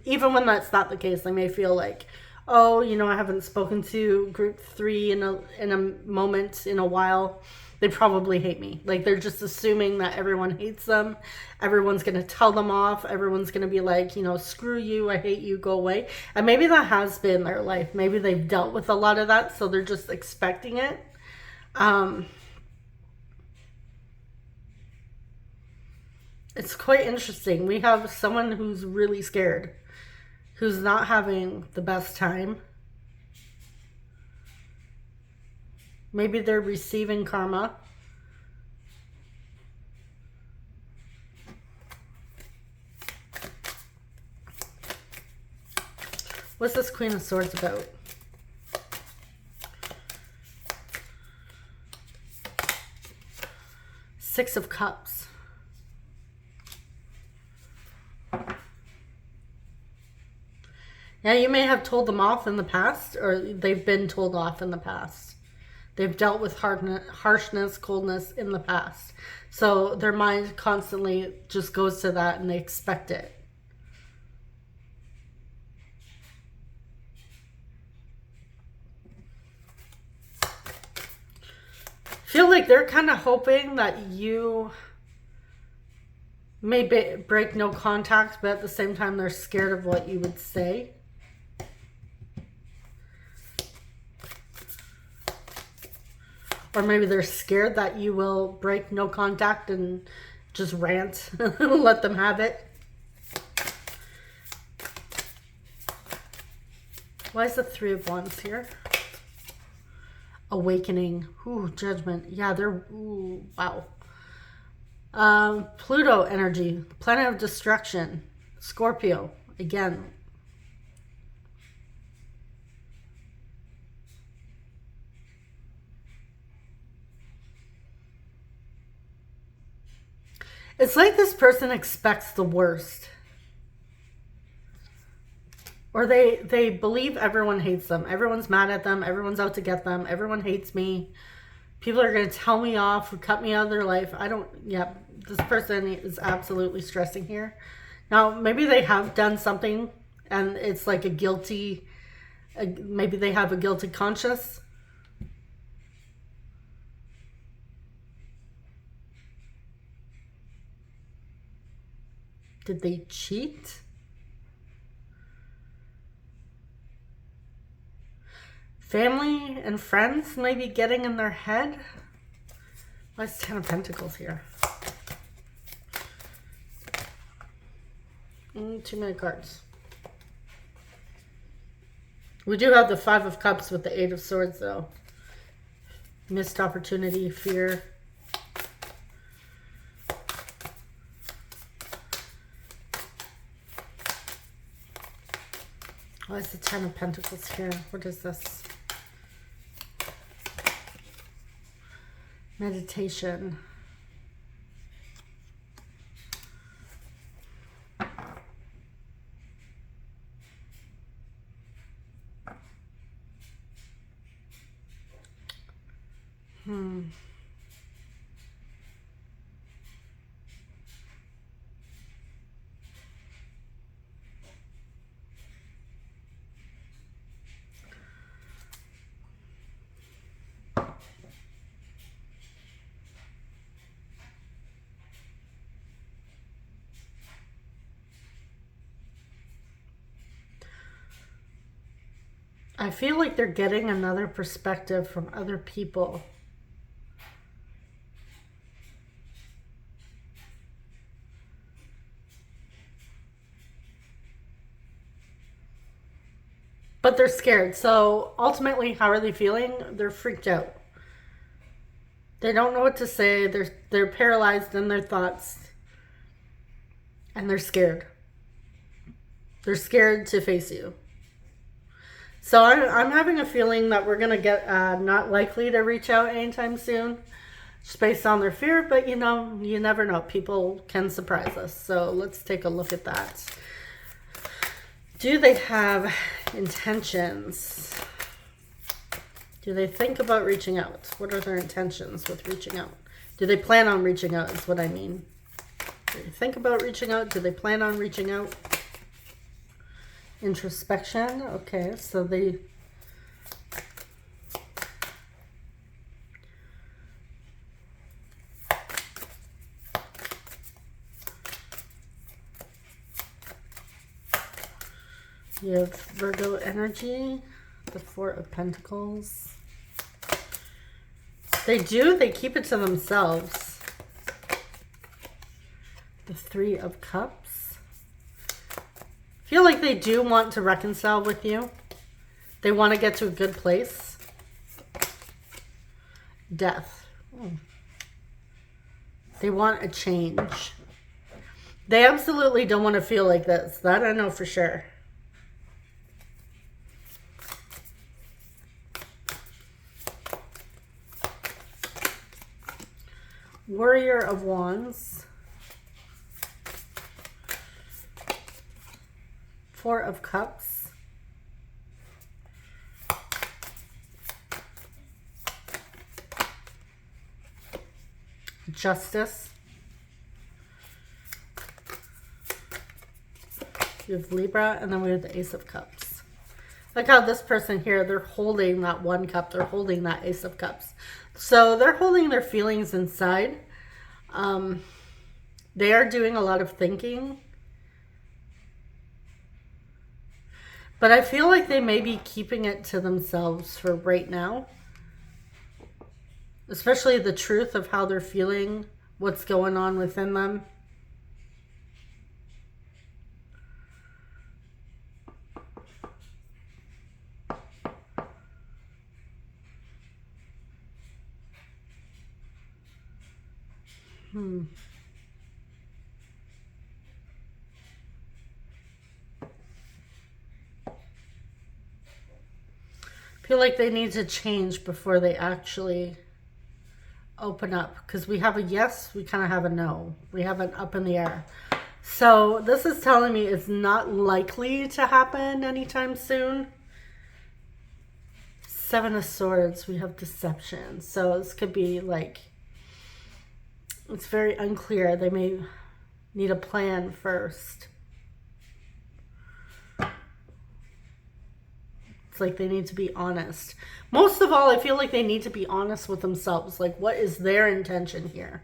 Even when that's not the case, they may feel like, oh, you know, I haven't spoken to group 3 in a moment, in a while. They probably hate me. Like, they're just assuming that everyone hates them. Everyone's going to tell them off. Everyone's going to be like, you know, screw you, I hate you, go away. And maybe that has been their life. Maybe they've dealt with a lot of that, so they're just expecting it. It's quite interesting. We have someone who's really scared, who's not having the best time. Maybe they're receiving karma. What's this Queen of Swords about? Six of Cups. Yeah, you may have told them off in the past, or they've been told off in the past. They've dealt with harshness, coldness in the past. So their mind constantly just goes to that and they expect it. Feel like they're kind of hoping that you may break no contact, but at the same time they're scared of what you would say. Or maybe they're scared that you will break no contact and just rant. Let them have it. Why is the Three of Wands here? Awakening. Ooh, Judgment. Yeah, they're... Ooh, wow. Pluto energy. Planet of Destruction. Scorpio. Again. It's like this person expects the worst. Or they believe everyone hates them. Everyone's mad at them. Everyone's out to get them. Everyone hates me. People are going to tell me off or cut me out of their life. This person is absolutely stressing here. Now, maybe they have done something and it's like a guilty, maybe they have a guilty conscience. Did they cheat? Family and friends may be getting in their head. Why's Ten of Pentacles here? Too many cards. We do have the Five of Cups with the Eight of Swords, though. Missed opportunity, fear. Why is the Ten of Pentacles here? What is this? Meditation. I feel like they're getting another perspective from other people. But they're scared. So ultimately, how are they feeling? They're freaked out. They don't know what to say. They're paralyzed in their thoughts. And they're scared. They're scared to face you. So I'm having a feeling that we're going to get not likely to reach out anytime soon. Just based on their fear. But, you know, you never know. People can surprise us. So let's take a look at that. Do they have intentions? Do they think about reaching out? What are their intentions with reaching out? Do they plan on reaching out is what I mean. Do they think about reaching out? Do they plan on reaching out? Introspection. Okay, so they... You have Virgo energy, the Four of Pentacles. They do, they keep it to themselves. The Three of Cups. Feel like they do want to reconcile with you. They want to get to a good place. Death. They want a change. They absolutely don't want to feel like this. That I know for sure. Warrior of Wands. Four of Cups. Justice. We have Libra, and then we have the Ace of Cups. Like how this person here, they're holding that one cup. They're holding that Ace of Cups. So they're holding their feelings inside. They are doing a lot of thinking. But I feel like they may be keeping it to themselves for right now. Especially the truth of how they're feeling, what's going on within them. I feel like they need to change before they actually open up, because we have a yes, we kind of have a no. We have an up in the air. So this is telling me it's not likely to happen anytime soon. Seven of Swords, we have deception. So this could be like, it's very unclear. They may need a plan first. It's like they need to be honest. Most of all, I feel like they need to be honest with themselves. Like, what is their intention here?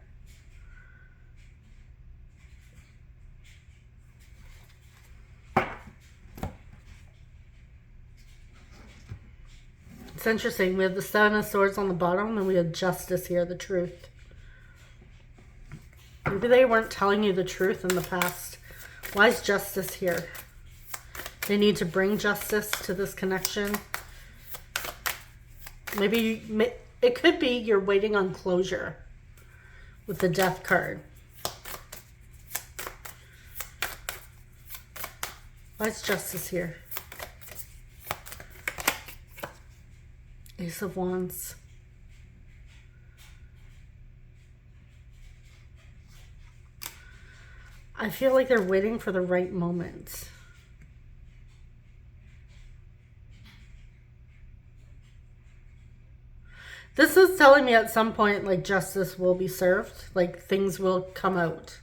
It's interesting. We have the Seven of Swords on the bottom, and we have Justice here, the truth. Maybe they weren't telling you the truth in the past. Why is Justice here? They need to bring justice to this connection. Maybe it could be you're waiting on closure with the Death card. Why is Justice here? Ace of Wands. I feel like they're waiting for the right moment. This is telling me at some point, like, justice will be served. Like, things will come out.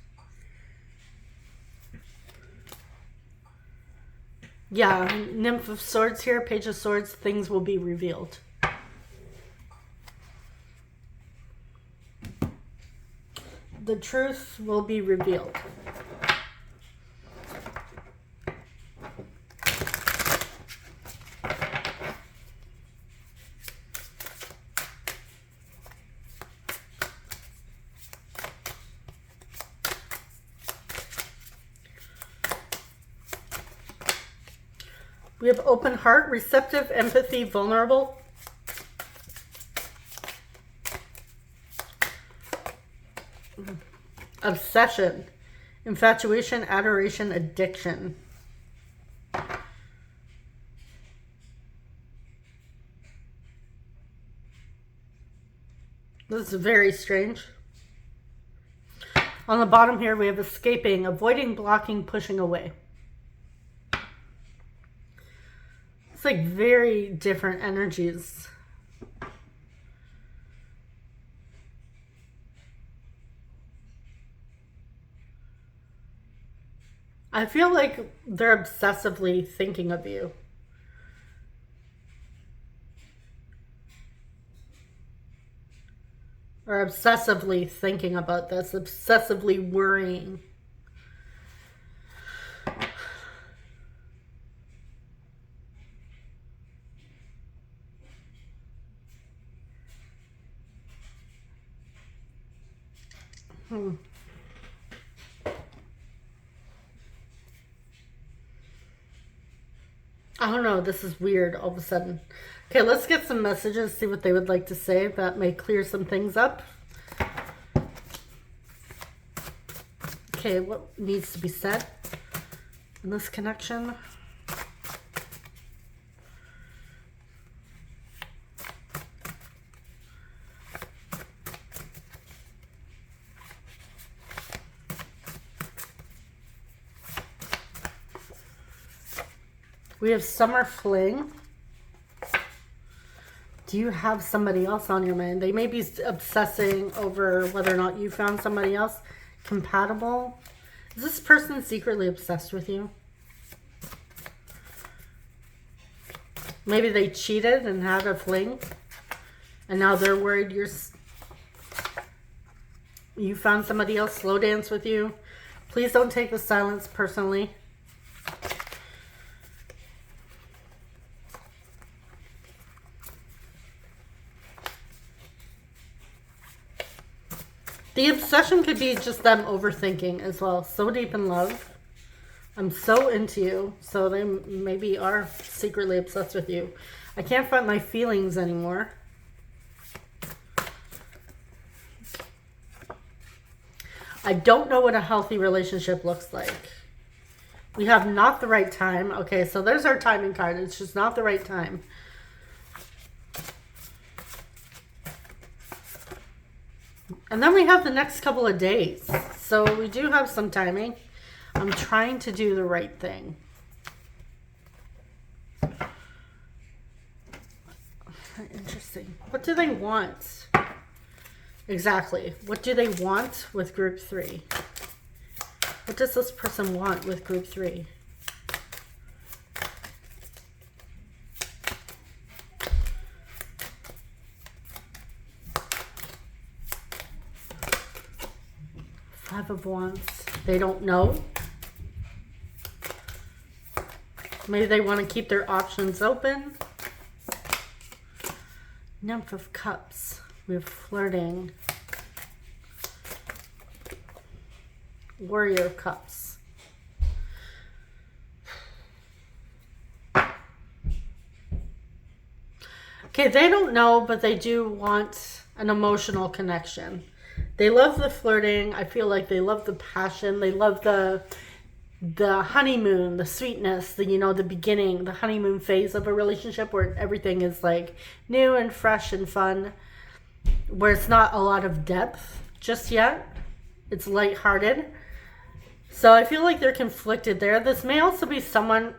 Yeah, Nymph of Swords here, Page of Swords, things will be revealed. The truth will be revealed. We have open heart, receptive, empathy, vulnerable. Obsession, infatuation, adoration, addiction. This is very strange. On the bottom here, we have escaping, avoiding, blocking, pushing away. It's like very different energies. I feel like they're obsessively thinking of you. Or obsessively thinking about this, obsessively worrying. I don't know, this is weird all of a sudden. Okay, let's get some messages, see what they would like to say. That may clear some things up. Okay, what needs to be said in this connection? We have summer fling. Do you have somebody else on your mind? They may be obsessing over whether or not you found somebody else compatible. Is this person secretly obsessed with you? Maybe they cheated and had a fling, and now they're worried you found somebody else slow dance with you. Please don't take the silence personally. The obsession could be just them overthinking as well. So deep in love. I'm so into you. So they maybe are secretly obsessed with you. I can't find my feelings anymore. I don't know what a healthy relationship looks like. We have not the right time. Okay, so there's our timing card. It's just not the right time. And then we have the next couple of days. So we do have some timing. I'm trying to do the right thing. Interesting. What do they want? Exactly. What do they want with group 3? What does this person want with group 3? Five of Wands. They don't know. Maybe they want to keep their options open. Nymph of Cups. We have flirting. Warrior of Cups. Okay, they don't know, but they do want an emotional connection. They love the flirting. I feel like they love the passion. They love the honeymoon, the sweetness, the beginning, the honeymoon phase of a relationship where everything is like new and fresh and fun, where it's not a lot of depth just yet. It's lighthearted. So I feel like they're conflicted there. This may also be someone,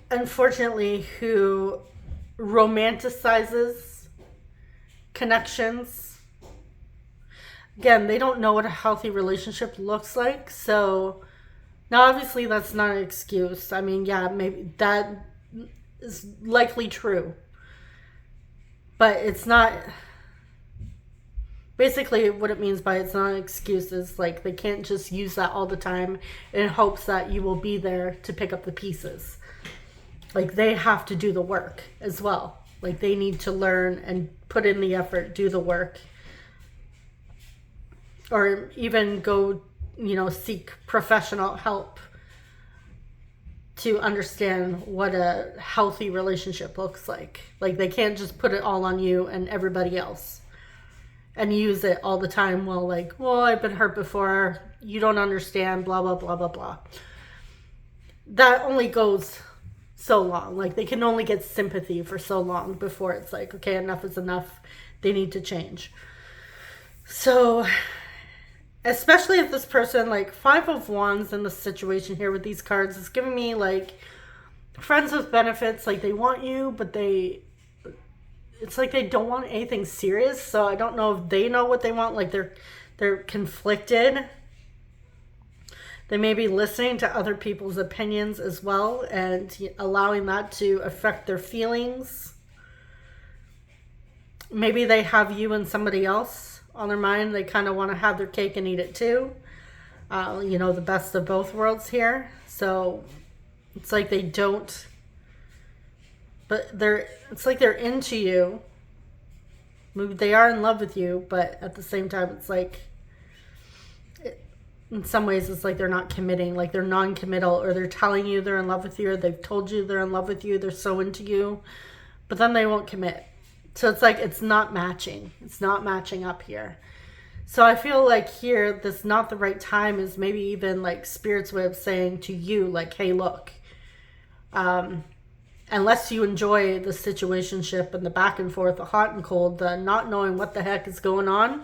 unfortunately, who romanticizes connections. Again, they don't know what a healthy relationship looks like. So now obviously that's not an excuse. I mean, yeah, maybe that is likely true. But it's not, basically what it means by it's not an excuse is like they can't just use that all the time in hopes that you will be there to pick up the pieces. Like they have to do the work as well. Like they need to learn and put in the effort, do the work. Or even go, seek professional help to understand what a healthy relationship looks like. Like they can't just put it all on you and everybody else and use it all the time. Well, I've been hurt before. You don't understand, blah, blah, blah, blah, blah. That only goes so long. Like they can only get sympathy for so long before it's like, okay, enough is enough. They need to change. So especially if this person, like Five of Wands in the situation here with these cards, is giving me like friends with benefits. Like they want you, but it's like they don't want anything serious. So I don't know if they know what they want. Like they're conflicted. They may be listening to other people's opinions as well and allowing that to affect their feelings. Maybe they have you and somebody else on their mind. They kind of want to have their cake and eat it too. The best of both worlds here. So it's like they don't, but it's like they're into you. Maybe they are in love with you, but at the same time, it's like, in some ways, it's like they're not committing, like they're non-committal, or they're telling you they're in love with you, or they've told you they're in love with you, they're so into you, but then they won't commit. So it's like it's not matching. It's not matching up here. So I feel like here, this not the right time is maybe even like Spirit's way of saying to you, like, hey, look, unless you enjoy the situationship and the back and forth, the hot and cold, the not knowing what the heck is going on,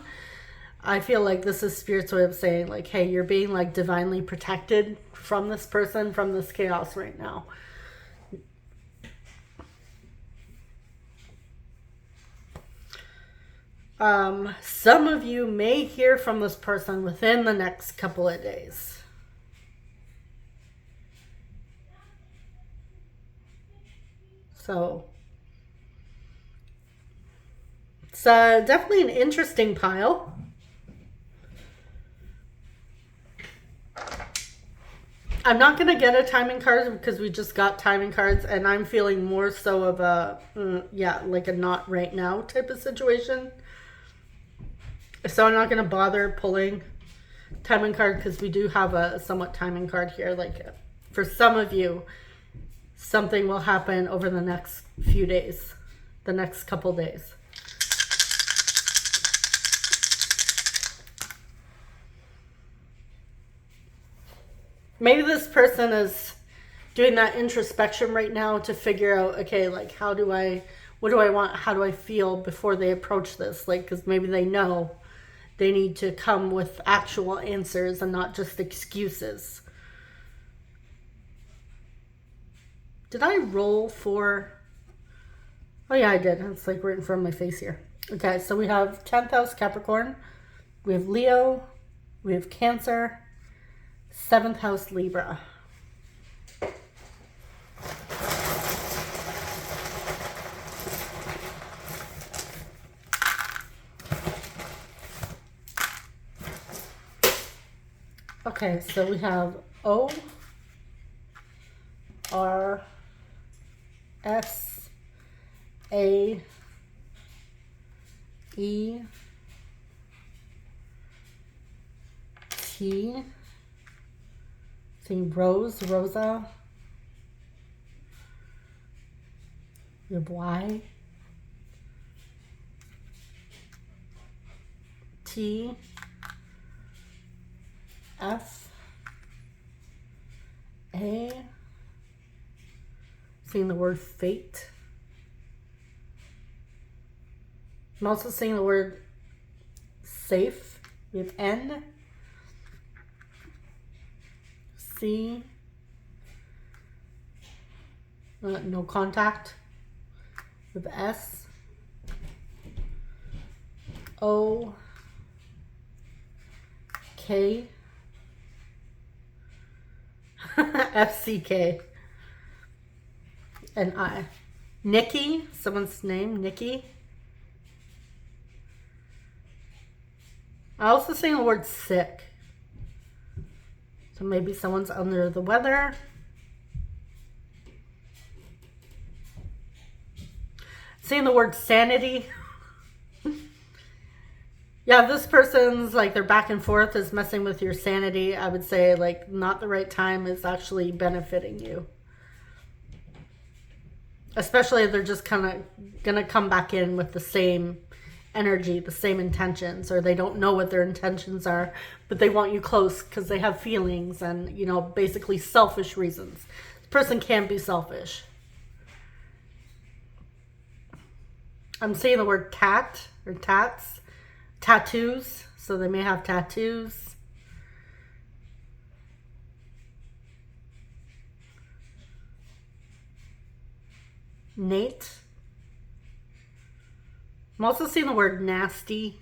I feel like this is Spirit's way of saying, like, hey, you're being like divinely protected from this person, from this chaos right now. Some of you may hear from this person within the next couple of days. So it's definitely an interesting pile. I'm not going to get a timing card because we just got timing cards, and I'm feeling more so of a, yeah, like a not right now type of situation. So I'm not going to bother pulling timing card because we do have a somewhat timing card here. Like for some of you, something will happen over the next few days, the next couple days. Maybe this person is doing that introspection right now to figure out, okay, like what do I want, how do I feel before they approach this? Like, because maybe they know they need to come with actual answers and not just excuses. Did I roll for... Oh yeah, I did. It's like right in front of my face here. Okay, so we have 10th house Capricorn. We have Leo. We have Cancer. 7th house Libra. Okay, so we have O, R, S, A, E, T, seeing Rose, Rosa, we have Y, T, F, A, seeing the word fate. I'm also seeing the word safe. We have N, C, no contact. With S, O, K, FCK, and I. Nikki, someone's name, Nikki. I also seen the word sick. So maybe someone's under the weather. Seeing the word sanity. Yeah, this person's like, their back and forth is messing with your sanity. I would say like not the right time is actually benefiting you. Especially if they're just kind of going to come back in with the same energy, the same intentions, or they don't know what their intentions are, but they want you close because they have feelings and, you know, basically selfish reasons. This person can be selfish. I'm seeing the word tat or tats. Tattoos, so they may have tattoos. Nate. I'm also seeing the word nasty.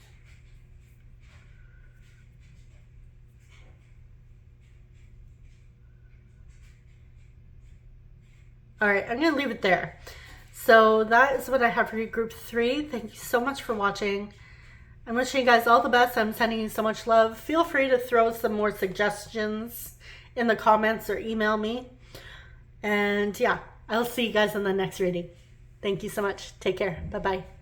All right, I'm going to leave it there. So that is what I have for you, group 3. Thank you so much for watching. I'm wishing you guys all the best. I'm sending you so much love. Feel free to throw some more suggestions in the comments or email me. And yeah, I'll see you guys in the next reading. Thank you so much. Take care. Bye-bye.